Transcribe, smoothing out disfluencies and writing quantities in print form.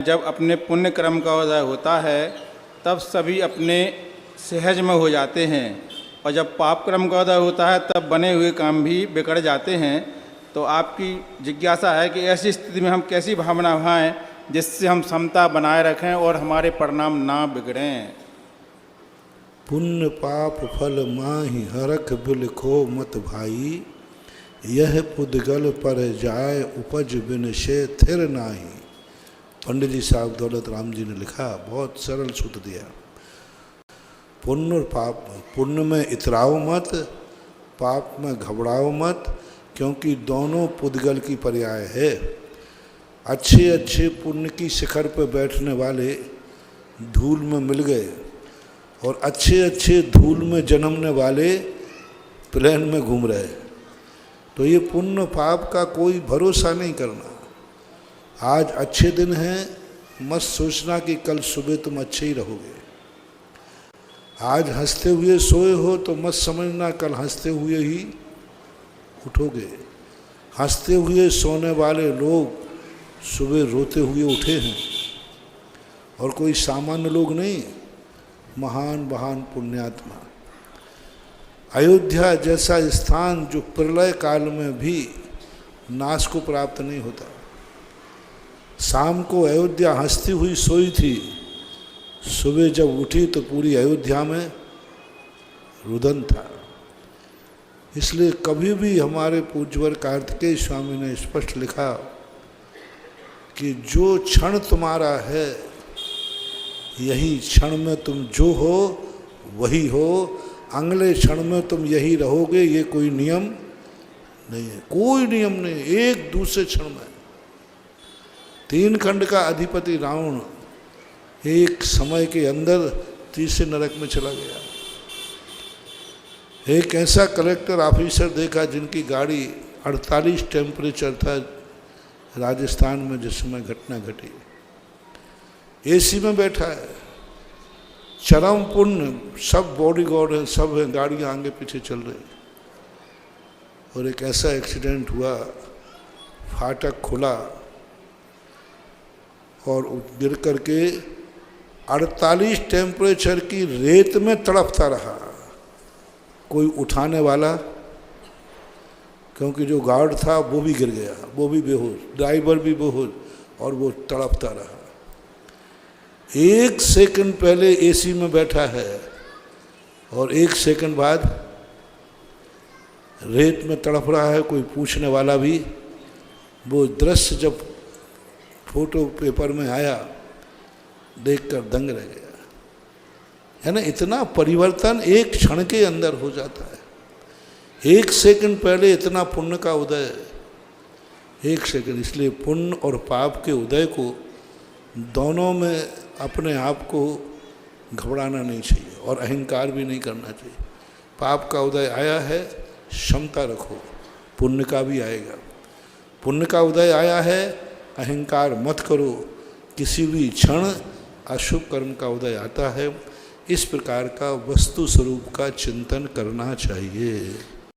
जब अपने पुण्य कर्म का उदय होता है तब सभी अपने सहज में हो जाते हैं, और जब पाप कर्म का उदय होता है तब बने हुए काम भी बिगड़ जाते हैं। तो आपकी जिज्ञासा है कि ऐसी स्थिति में हम कैसी भावना भाएं जिससे हम समता बनाए रखें और हमारे परिणाम ना बिगड़ें। पुण्य पाप फल माहि हरख बिलखो मत भाई, यह पुद्गल पर जाय उपज बिन से थिर नाही। पंडित जी साहब दौलत राम जी ने लिखा, बहुत सरल सूत्र दिया। पुण्य और पाप, पुण्य में इतराओ मत, पाप में घबराओ मत, क्योंकि दोनों पुद्गल की पर्याय है। अच्छे अच्छे पुण्य की शिखर पर बैठने वाले धूल में मिल गए, और अच्छे अच्छे धूल में जन्मने वाले प्लेन में घूम रहे। तो ये पुण्य पाप का कोई भरोसा नहीं करना। आज अच्छे दिन हैं, मत सोचना कि कल सुबह तुम अच्छे ही रहोगे। आज हंसते हुए सोए हो तो मत समझना कल हंसते हुए ही उठोगे। हंसते हुए सोने वाले लोग सुबह रोते हुए उठे हैं, और कोई सामान्य लोग नहीं, महान महान पुण्यात्मा। अयोध्या जैसा स्थान जो प्रलय काल में भी नाश को प्राप्त नहीं होता। शाम को अयोध्या हंसती हुई सोई थी, सुबह जब उठी तो पूरी अयोध्या में रुदन था। इसलिए कभी भी हमारे पूज्यवर कार्तिकेय स्वामी ने स्पष्ट लिखा कि जो क्षण तुम्हारा है, यही क्षण में तुम जो हो वही हो, अगले क्षण में तुम यही रहोगे। ये कोई नियम नहीं है, कोई नियम नहीं। एक दूसरे क्षण में तीन खंड का अधिपति रावण एक समय के अंदर तीसरे नरक में चला गया। एक ऐसा कलेक्टर ऑफिसर देखा जिनकी गाड़ी 48 टेम्परेचर था राजस्थान में जिस समय घटना घटी। एसी में बैठा है, चरम पुण्य, सब बॉडीगार्ड हैं, सब हैं, गाड़ियाँ आगे पीछे चल रही। और एक ऐसा एक्सीडेंट हुआ, फाटक खुला और गिर करके 48 टेम्परेचर की रेत में तड़पता रहा। कोई उठाने वाला, क्योंकि जो गार्ड था वो भी गिर गया, वो भी बेहोश, ड्राइवर भी बेहोश, और वो तड़पता रहा। एक सेकंड पहले एसी में बैठा है और एक सेकंड बाद रेत में तड़प रहा है। कोई पूछने वाला भी, वो दृश्य जब फोटो पेपर में आया देखकर दंग रह गया। है ना, इतना परिवर्तन एक क्षण के अंदर हो जाता है। एक सेकंड पहले इतना पुण्य का उदय, एक सेकंड। इसलिए पुण्य और पाप के उदय को दोनों में अपने आप को घबराना नहीं चाहिए और अहंकार भी नहीं करना चाहिए। पाप का उदय आया है, क्षमता रखो, पुण्य का भी आएगा। पुण्य का उदय आया है, अहंकार मत करो। किसी भी क्षण अशुभ कर्म का उदय आता है। इस प्रकार का वस्तु स्वरूप का चिंतन करना चाहिए।